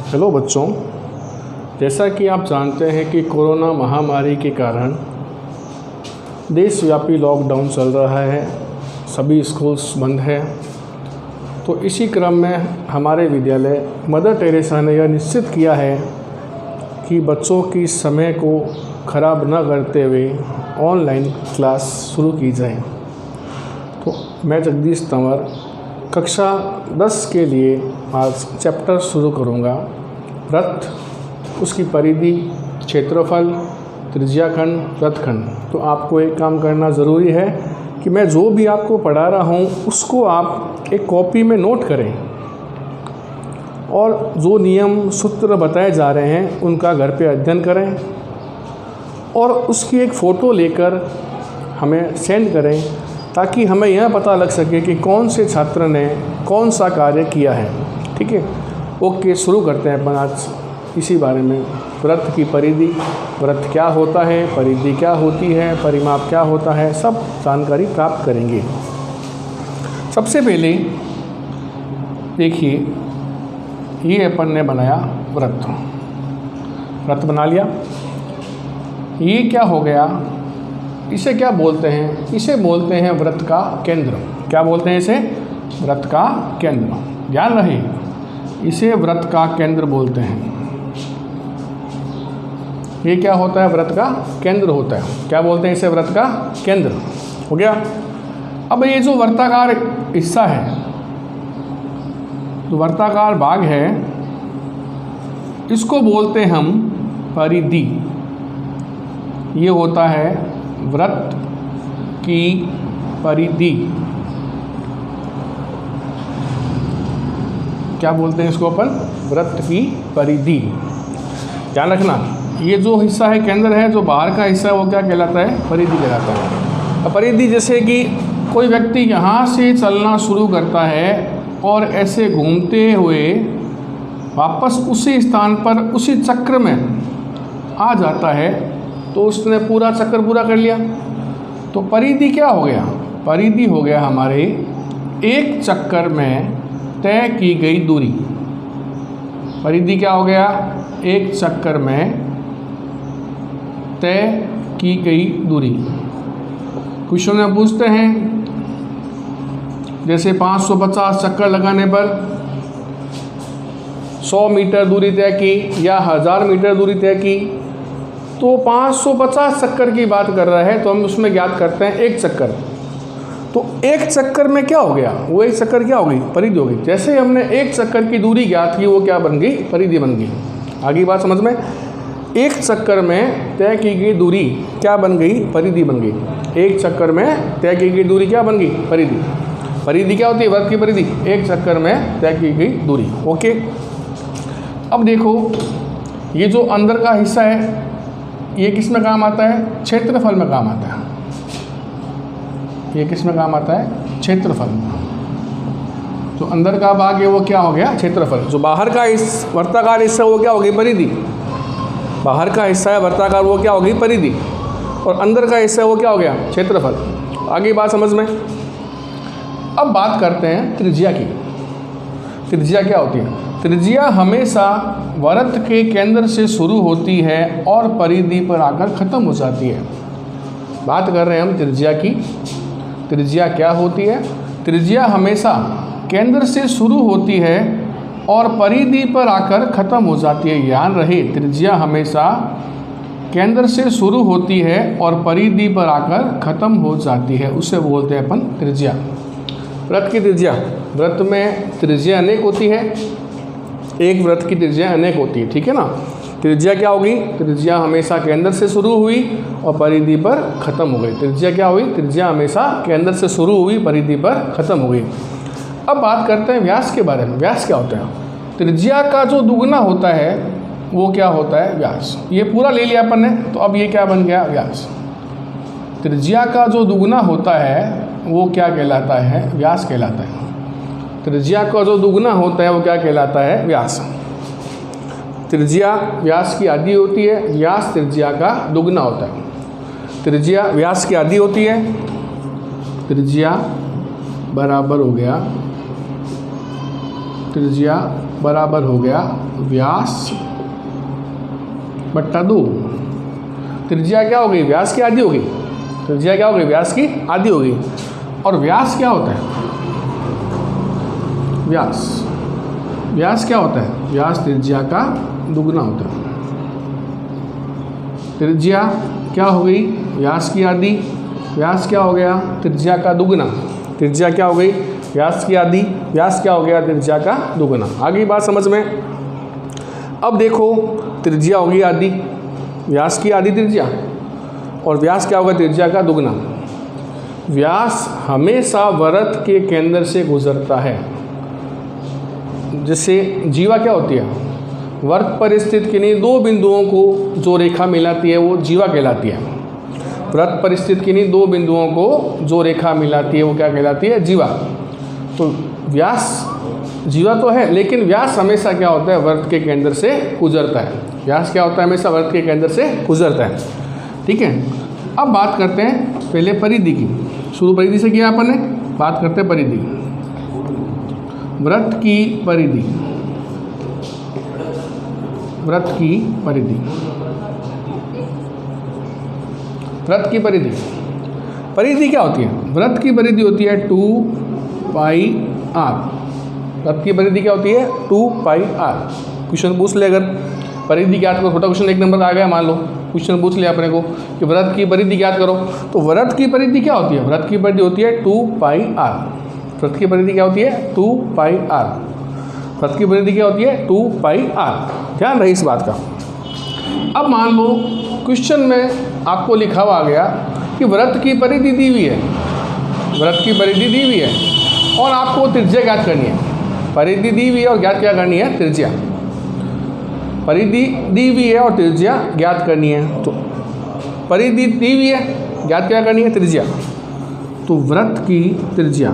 Hello बच्चों, जैसा कि आप जानते हैं कि कोरोना महामारी के कारण देशव्यापी लॉकडाउन चल रहा है, सभी स्कूल्स बंद हैं। तो इसी क्रम में हमारे विद्यालय मदर टेरेसा ने यह निश्चित किया है कि बच्चों की समय को ख़राब न करते हुए ऑनलाइन क्लास शुरू की जाए। तो मैं जगदीश तंवर कक्षा 10 के लिए आज चैप्टर शुरू करूँगा। व्रत, उसकी परिधि, क्षेत्रफल, त्रिज्याखंड, व्रतखंड। तो आपको एक काम करना ज़रूरी है कि मैं जो भी आपको पढ़ा रहा हूँ उसको आप एक कॉपी में नोट करें और जो नियम सूत्र बताए जा रहे हैं उनका घर पे अध्ययन करें और उसकी एक फ़ोटो लेकर हमें सेंड करें ताकि हमें यह पता लग सके कि कौन से छात्र ने कौन सा कार्य किया है। ठीक है, ओके, शुरू करते हैं अपन आज इसी बारे में। व्रत की परिधि, व्रत क्या होता है, परिधि क्या होती है, परिमाप क्या होता है, सब जानकारी प्राप्त करेंगे। सबसे पहले देखिए, ये अपन ने बनाया व्रत बना लिया। ये क्या हो गया, इसे क्या बोलते हैं? इसे बोलते हैं व्रत का केंद्र। क्या बोलते हैं इसे? व्रत का केंद्र। ध्यान रहे, इसे व्रत का केंद्र बोलते हैं। ये क्या होता है? व्रत का केंद्र होता है। क्या बोलते हैं इसे? व्रत का केंद्र। हो गया। अब ये जो वर्ताकार हिस्सा है, जो वर्ताकार भाग है, इसको बोलते हम परिधि। ये होता है व्रत की परिधि। क्या बोलते हैं इसको अपन? व्रत की परिधि। ध्यान रखना, ये जो हिस्सा है केंद्र है, जो बाहर का हिस्सा है वो क्या कहलाता है? परिधि कहलाता है। अब परिधि जैसे कि कोई व्यक्ति यहाँ से चलना शुरू करता है और ऐसे घूमते हुए वापस उसी स्थान पर उसी चक्र में आ जाता है, तो उसने पूरा चक्कर पूरा कर लिया। तो परिधि क्या हो गया? परिधि हो गया हमारे एक चक्कर में तय की गई दूरी। परिधि क्या हो गया? एक चक्कर में तय की गई दूरी। क्वेश्चन में पूछते हैं, जैसे 550 चक्कर लगाने पर 100 मीटर दूरी तय की या 1000 मीटर दूरी तय की, तो 550 चक्कर की बात कर रहा है तो हम उसमें ज्ञात करते हैं एक चक्कर। तो एक चक्कर में क्या हो गया? वो एक चक्कर क्या हो गई? परिधि हो गई। जैसे ही हमने एक चक्कर की दूरी ज्ञात की, वो क्या बन गई? परिधि बन गई। आगे बात समझ में? एक चक्कर में तय की गई दूरी क्या बन गई? परिधि बन गई। एक चक्कर में तय की गई दूरी क्या बन गई? परिधि। परिधि क्या होती है? व्रत की परिधि, एक चक्कर में तय की गई दूरी। ओके, अब देखो, ये जो अंदर का हिस्सा है, ये किस में काम आता है? क्षेत्रफल में काम आता है। ये किस में काम आता है? क्षेत्रफल में। जो अंदर का भाग है वो क्या हो गया? क्षेत्रफल। जो बाहर का इस वर्ताकार हिस्सा वो क्या हो गई? परिधि। बाहर का हिस्सा है वर्ताकार, वो क्या हो गई? परिधि। और अंदर का हिस्सा वो क्या हो गया? क्षेत्रफल। आगे बात समझ में। अब बात करते हैं त्रिज्या की। त्रिज्या क्या होती है? त्रिज्या हमेशा व्रत के केंद्र से शुरू होती है और परिधि पर आकर ख़त्म हो जाती है। बात कर रहे हैं हम त्रिज्या की। त्रिज्या क्या होती है? त्रिज्या हमेशा केंद्र से शुरू होती है और परिधि पर आकर ख़त्म हो जाती है। ध्यान रहे, त्रिज्या हमेशा केंद्र से शुरू होती है और परिधि पर आकर ख़त्म हो जाती है, उसे बोलते हैं अपन त्रिज्या। व्रत की त्रिज्या, व्रत में त्रिज्या अनेक होती है, एक व्रत की त्रिज्या अनेक होती है। ठीक है ना? त्रिज्या क्या होगी? त्रिज्या हमेशा केंद्र से शुरू हुई और परिधि पर ख़त्म हो गई। त्रिज्या क्या हुई? त्रिज्या हमेशा केंद्र से शुरू हुई, परिधि पर ख़त्म हो गई। अब बात करते हैं व्यास के बारे में। व्यास क्या होता है? त्रिज्या का जो दुगना होता है वो क्या होता है? व्यास। ये पूरा ले लिया अपन ने, तो अब ये क्या बन गया? व्यास। त्रिज्या का जो दुगना होता है वो क्या कहलाता है? व्यास कहलाता है। त्रिज्या का जो दुगना होता है वो क्या कहलाता है? व्यास। त्रिज्या व्यास की आधी होती है, व्यास त्रिज्या का दुगना होता है। त्रिज्या व्यास की आधी होती है, त्रिज्या बराबर हो गया त्रिज्या बराबर हो गया व्यास बट्टा 2। त्रिज्या क्या हो गई? व्यास की आधी हो गई। त्रिज्या क्या हो गई? व्यास की आधी हो गई। और व्यास क्या होता है? व्यास क्या होता है? व्यास त्रिज्या का दुगना होता है। त्रिज्या क्या हो गई? व्यास की आधी। व्यास क्या हो गया? त्रिज्या का दुगना। त्रिज्या क्या हो गई? व्यास की आधी। व्यास क्या हो गया? त्रिज्या का दुगना। आ गई बात समझ में? अब देखो, त्रिज्या होगी आधी, व्यास की आधी त्रिज्या, और व्यास क्या होगा? त्रिज्या का दुगना। व्यास हमेशा वृत्त के केंद्र से गुजरता है। जैसे जीवा क्या होती है? वृत्त पर स्थित किन्हीं दो बिंदुओं को जो रेखा मिलाती है वो जीवा कहलाती है। वृत्त पर स्थित किन्हीं दो बिंदुओं को जो रेखा मिलाती है वो क्या कहलाती है? जीवा। तो व्यास जीवा तो है, लेकिन व्यास हमेशा क्या होता है? वृत्त के केंद्र से गुजरता है। व्यास क्या होता है? हमेशा वृत्त के केंद्र से गुजरता है। ठीक है, अब बात करते हैं पहले परिधि की। शुरू परिधि से किया अपन ने, बात करते हैं परिधि। वृत्त की परिधि, वृत्त की परिधि, वृत्त की परिधि। परिधि क्या होती है? वृत्त की परिधि होती है 2 पाई r। वृत्त की परिधि क्या होती है? 2 पाई r। क्वेश्चन पूछ ले, अगर परिधि ज्ञात करो, छोटा क्वेश्चन 1 नंबर आ गया, मान लो क्वेश्चन पूछ लिया अपने को कि वृत्त की परिधि ज्ञात करो, तो वृत्त की परिधि क्या होती है? वृत्त की परिधि होती है 2 पाई r। वृत्त की परिधि क्या होती है? 2 पाई r। वृत्त की परिधि क्या होती है? 2 पाई r। ध्यान रहे इस बात का। अब मान लो क्वेश्चन में आपको लिखा हुआ आ गया कि वृत्त की परिधि दी हुई है, वृत्त की परिधि दी हुई है और आपको त्रिज्या ज्ञात करनी है। परिधि दी हुई है और ज्ञात क्या करनी है? त्रिज्या। परिधि दी हुई है और त्रिज्या ज्ञात करनी है। तो परिधि दी हुई है, ज्ञात क्या करनी है? त्रिज्या। तो वृत्त की त्रिज्या,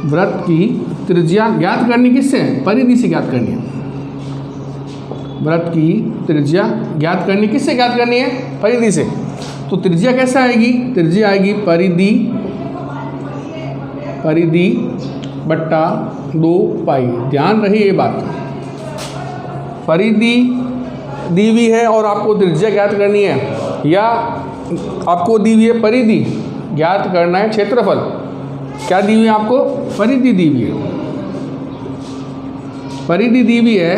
वृत्त की त्रिज्या ज्ञात करनी किससे? परिधि से ज्ञात करनी है। वृत्त की त्रिज्या ज्ञात करनी किससे ज्ञात करनी है? परिधि से। तो त्रिज्या कैसे आएगी? त्रिज्या आएगी परिधि, परिधि बट्टा 2 पाई। ध्यान रही ये बात, परिधि दी हुई है और आपको त्रिज्या ज्ञात करनी है, या आपको दी हुई है परिधि, ज्ञात करना है क्षेत्रफल। क्या दी हुई है आपको? परिधि दी हुई है। परिधि दी हुई है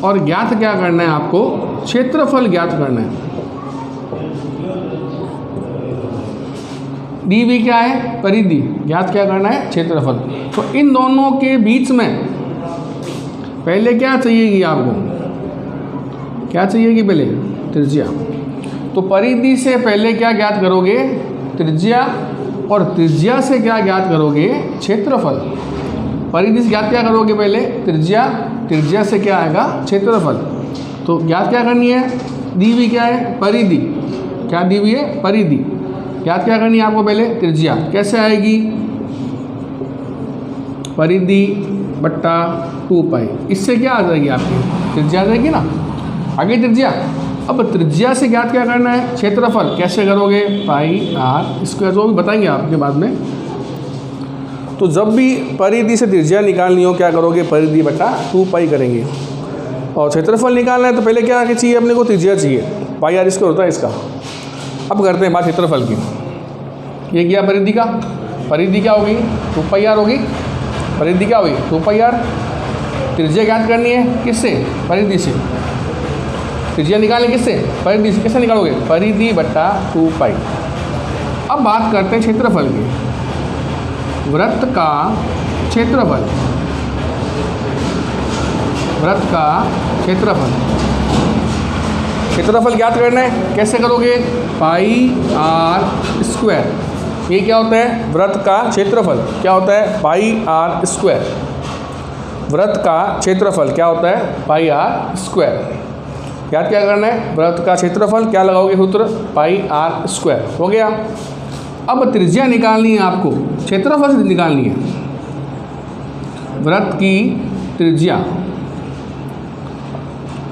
और ज्ञात क्या करना है आपको? क्षेत्रफल ज्ञात करना है। दी हुई क्या है? परिधि, ज्ञात क्या करना है? क्षेत्रफल। तो इन दोनों के बीच में पहले क्या चाहिएगी आपको? क्या चाहिएगी पहले? त्रिज्या। तो परिधि से पहले क्या ज्ञात करोगे? त्रिज्या। और त्रिज्या से क्या ज्ञात करोगे? क्षेत्रफल। परिधि से ज्ञात क्या करोगे? पहले त्रिज्या। त्रिज्या से क्या आएगा? क्षेत्रफल। तो ज्ञात क्या करनी है? दी हुई क्या है? परिधि। क्या दी हुई है? परिधि। ज्ञात क्या करनी है आपको? पहले त्रिज्या। कैसे आएगी? परिधि बट्टा 2 पाई। इससे क्या आ जाएगी आपकी? त्रिज्या आ जाएगी ना, आगे त्रिज्या। अब त्रिज्या से ज्ञात क्या करना है? क्षेत्रफल। कैसे करोगे? पाई r स्क्वायर, जो भी बताएंगे आपके बाद में। तो जब भी परिधि से त्रिज्या निकालनी हो क्या करोगे? परिधि बटा 2 पाई करेंगे। और क्षेत्रफल निकालना है तो पहले क्या चाहिए अपने को? त्रिज्या चाहिए। पाई r स्क्वायर होता है इसका। अब करते हैं बात क्षेत्रफल की। ये किया परिधि का। परिधि क्या होगी? 2 पाई r होगी। परिधि क्या होगी? 2 पाई r। त्रिज्या ज्ञात करनी है किससे? परिधि से। त्रिज्या निकालें किससे? परिधि से। कैसे निकालोगे? परिधि बट्टा 2 पाई। अब बात करते हैं क्षेत्रफल की। वृत्त का क्षेत्रफल, वृत्त का क्षेत्रफल। क्षेत्रफल ज्ञात करना है, कैसे करोगे? पाई r स्क्वायर। ये क्या होता है? वृत्त का क्षेत्रफल। क्या होता है? पाई r स्क्वायर। वृत्त का क्षेत्रफल क्या होता है? पाई r स्क्वायर। याद क्या करना है? वृत्त का क्षेत्रफल क्या लगाओगे सूत्र? पाई r स्क्वायर। हो गया। अब त्रिज्या निकालनी है आपको, क्षेत्रफल से निकालनी है। वृत्त की त्रिज्या,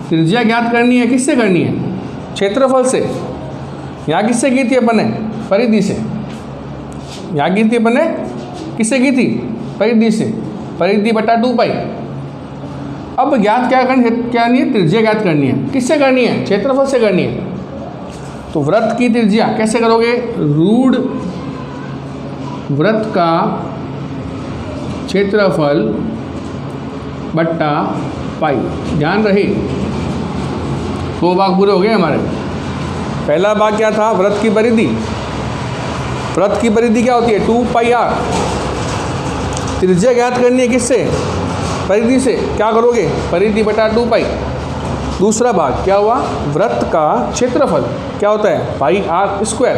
त्रिज्या ज्ञात करनी है, किससे करनी है? क्षेत्रफल से। यहाँ किससे की थी अपन ने? परिधि से। यहाँ की थी अपन ने किससे की थी? परिधि से। परिधि बटा 2 पाई। अब ज्ञात क्या करनी है? त्रिज्या ज्ञात करनी है। किससे करनी है? क्षेत्रफल से करनी है। तो वृत्त की त्रिज्या कैसे करोगे? रूढ़ वृत्त का क्षेत्रफल बट्टा पाई। ध्यान रहे, 2 भाग पूरे हो गए हमारे। पहला भाग क्या था? वृत्त की परिधि। वृत्त की परिधि क्या होती है? 2 पाई r। त्रिज्या ज्ञात करनी है किससे? परिधि से। क्या करोगे? परिधि बटा 2 पाई। दूसरा भाग क्या हुआ? वृत्त का क्षेत्रफल क्या होता है? पाई r स्क्वायर।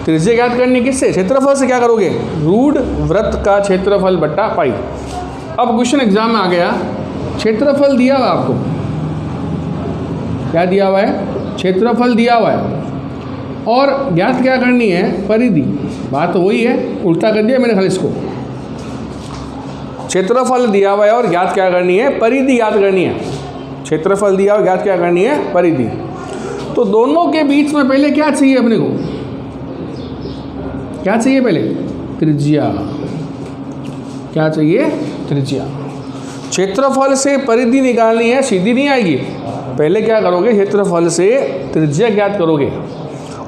त्रिज्या ज्ञात करनी है किससे? क्षेत्रफल से। क्या करोगे? रूढ़ वृत्त का क्षेत्रफल बट्टा पाई। अब क्वेश्चन एग्जाम में आ गया, क्षेत्रफल दिया हुआ आपको, क्या दिया हुआ है? क्षेत्रफल दिया हुआ है और ज्ञात क्या करनी है? परिधि। बात तो वही है, उल्टा कर दिया मैंने खाली इसको। क्षेत्रफल दिया हुआ है और ज्ञात क्या करनी है? परिधि ज्ञात करनी है। क्षेत्रफल दिया हुआ, ज्ञात क्या करनी है? परिधि। तो दोनों के बीच में पहले क्या चाहिए अपने को? क्या चाहिए पहले? त्रिज्या। क्या चाहिए? त्रिज्या। क्षेत्रफल से परिधि निकालनी है, सीधी नहीं आएगी। पहले क्या करोगे? क्षेत्रफल से त्रिज्या ज्ञात करोगे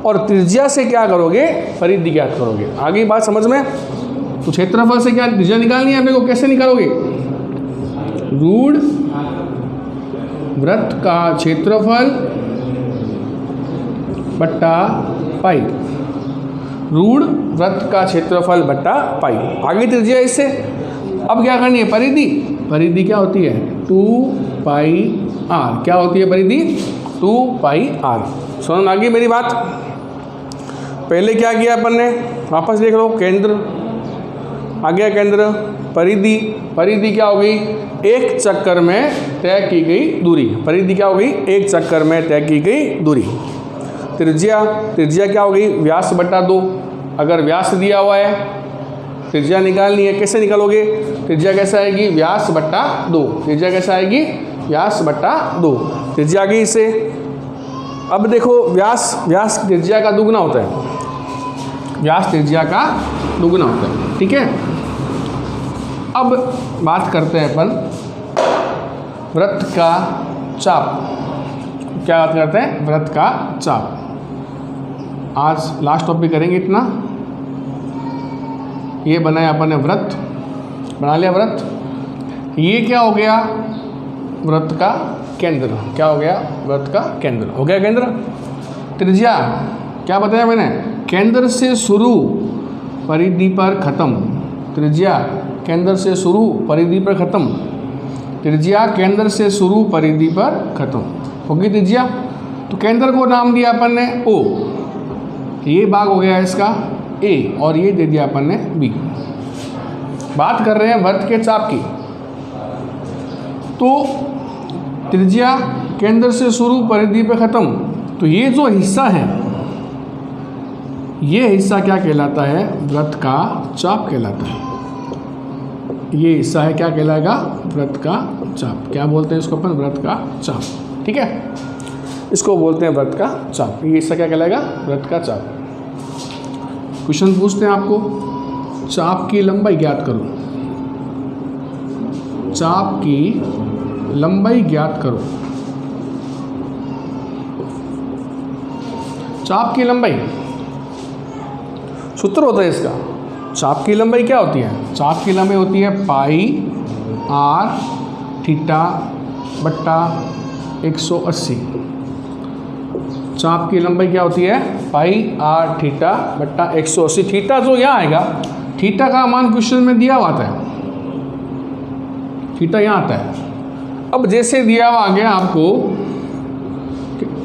और त्रिज्या से क्या करोगे? परिधि ज्ञात करोगे। आगे बात समझ में? तो क्षेत्रफल से क्या त्रिज्या निकालनी है अपने को? कैसे निकालोगे? रूढ़ वृत्त का क्षेत्रफल बट्टा पाई। रूढ़ वृत्त का क्षेत्रफल बट्टा पाई। आगे त्रिज्या इससे। अब क्या करनी है? परिधि। परिधि क्या होती है? 2 पाई r। क्या होती है परिधि? 2 पाई r। समझ आ गई मेरी बात? पहले क्या किया अपन ने? वापस देख लो। केंद्र आ गया, केंद्र। परिधि। परिधि क्या हो गई? एक चक्कर में तय की गई दूरी। परिधि क्या हो गई? एक चक्कर में तय की गई दूरी। त्रिज्या। त्रिज्या क्या हो गई? व्यास बट्टा 2। अगर व्यास दिया हुआ है, त्रिज्या निकालनी है, कैसे निकालोगे? त्रिज्या कैसे आएगी? व्यास बट्टा 2। त्रिज्या कैसे आएगी? व्यास बट्टा 2। त्रिज्या आ गई इससे। अब देखो, व्यास त्रिज्या का दुगना होता है। व्यास त्रिज्या का दुगना होता है। ठीक है। अब बात करते हैं अपन वृत्त का चाप। क्या बात करते हैं? वृत्त का चाप। आज लास्ट टॉपिक करेंगे इतना। ये बनाया अपन ने वृत्त, बना लिया वृत्त। ये क्या हो गया? वृत्त का केंद्र। क्या हो गया? वृत्त का केंद्र हो गया। केंद्र। त्रिज्या क्या बताया मैंने? केंद्र से शुरू, परिधि पर खत्म। त्रिज्या केंद्र से शुरू, परिधि पर खत्म। त्रिज्या केंद्र से शुरू, परिधि पर खत्म होगी त्रिज्या। तो केंद्र को नाम दिया अपन ने O। ये भाग हो गया इसका A और ये दे दिया अपन ने B। बात कर रहे हैं वृत्त के चाप की। तो त्रिज्या केंद्र से शुरू, परिधि पे खत्म। तो ये जो हिस्सा है, ये हिस्सा क्या कहलाता है? वृत्त का चाप कहलाता है। ये हिस्सा है, क्या कहलाएगा? वृत्त का चाप। क्या बोलते हैं इसको अपन? वृत्त का चाप। ठीक है, इसको बोलते हैं वृत्त का चाप। ये हिस्सा क्या कहलाएगा? वृत्त का चाप। क्वेश्चन पूछते हैं आपको, चाप की लंबाई ज्ञात करो। चाप की लंबाई ज्ञात करो। चाप की लंबाई, सूत्र होता है इसका। चाप की लंबाई क्या होती है? चाप की लंबाई होती है पाई r थीटा बट्टा 180। चाप की लंबाई क्या होती है? पाई r थीटा बट्टा 180। थीटा जो यहाँ आएगा, थीटा का मान क्वेश्चन में दिया हुआ आता है। थीटा यहाँ आता है। अब जैसे दिया हुआ आ गया आपको,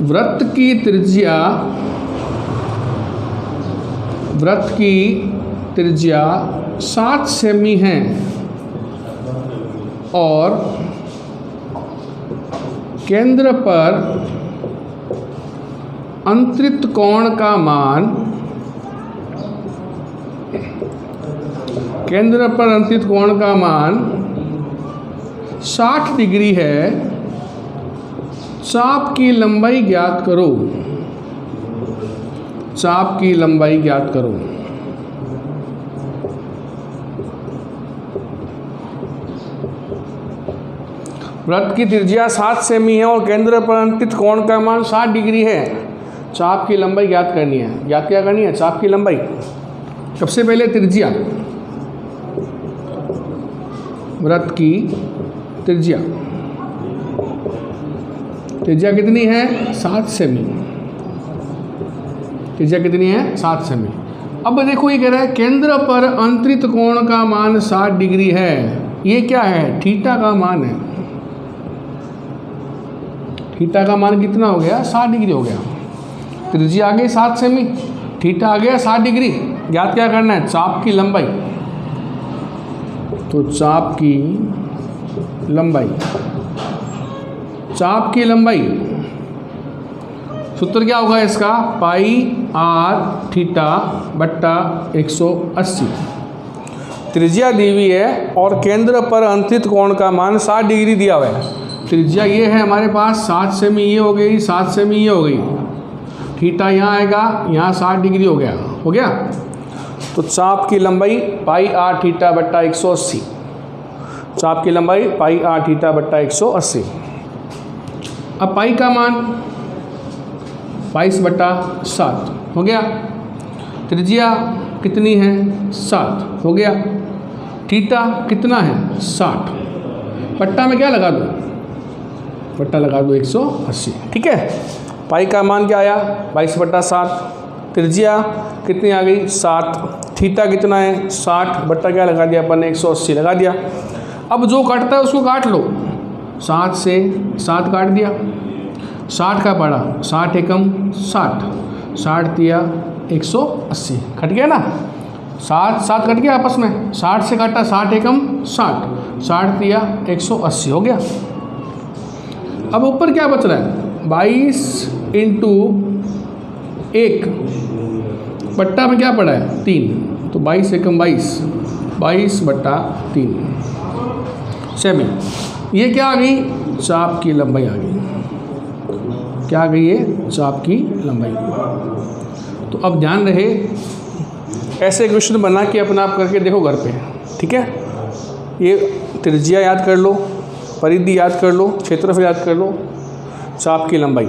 वृत्त की त्रिज्या, वृत्त की त्रिज्या 7 सेमी है और केंद्र पर अंतरित कोण का मान, केंद्र पर अंतरित कोण का मान 60 डिग्री है। चाप की लंबाई ज्ञात करो। चाप की लंबाई ज्ञात करो। वृत्त की त्रिज्या 7 सेमी है और केंद्र पर अंकित कोण का मान 60 डिग्री है। चाप की लंबाई ज्ञात करनी है। ज्ञात क्या करनी है? चाप की लंबाई। सबसे पहले त्रिज्या, वृत्त की त्रिज्या, त्रिज्या कितनी है? 7 सेमी। त्रिज्या कितनी है? 7 सेमी। अब देखो ये कह रहा है केंद्र पर अंतरित कोण का मान 60 डिग्री है। ये क्या है? थीटा का मान है। थीटा का मान कितना हो गया? 60 डिग्री हो गया। त्रिज्या आ गई 7 सेमी, थीटा आ गया 60 डिग्री। ज्ञात क्या करना है? चाप की लंबाई। तो चाप की लंबाई, चाप की लंबाई सूत्र क्या होगा इसका? पाई आर थीटा बट्टा 180। त्रिज्या दी हुई है और केंद्र पर अंतरित कोण का मान 60 डिग्री दिया हुआ है। त्रिज्या ये है हमारे पास 7 सेमी, ये हो गई 7 सेमी, ये हो गई। थीटा यहाँ आएगा, यहाँ 60 डिग्री हो गया। हो गया? तो चाप की लंबाई पाई आर थीटा बट्टा 180। चाप की लंबाई पाई आर थीटा बट्टा 180। अब पाई का मान 22 बट्टा 7 हो गया। त्रिज्या कितनी है? 7 हो गया। थीटा कितना है? 60। बट्टा में क्या लगा दूँ? बट्टा लगा दो 180। ठीक है। पाई का मान क्या आया? 22 बट्टा 7। त्रिज्या कितनी आ गई? 7। थीटा कितना है? 60। बट्टा क्या लगा दिया अपन ने? 180 लगा दिया। अब जो काटता है उसको काट लो। 7 से 7 काट दिया, 60 का पड़ा, 60 एकम 60, 60 दिया 180, कट गया ना। 7 7 कट गया आपस में, 60 से काटा 60 एकम 60, 60 दिया 180 हो गया। अब ऊपर क्या बच रहा है? 22 इंटू 1 बट्टा में क्या पड़ा है? 3। तो 22 एकम 22, 22 बट्टा 3 सेमी। ये क्या आ गई? चाप की लंबाई आ गई। क्या आ गई? ये चाप की लंबाई। तो अब ध्यान रहे, ऐसे क्वेश्चन बना के अपना आप करके देखो घर पे। ठीक है। ये त्रिज्या याद कर लो, परिधि याद कर लो, क्षेत्रफल याद कर लो, चाप की लंबाई,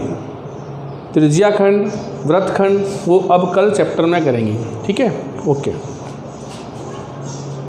त्रिज्या खंड, वृत्त खंड, वो अब कल चैप्टर में करेंगे। ठीक है। ओके।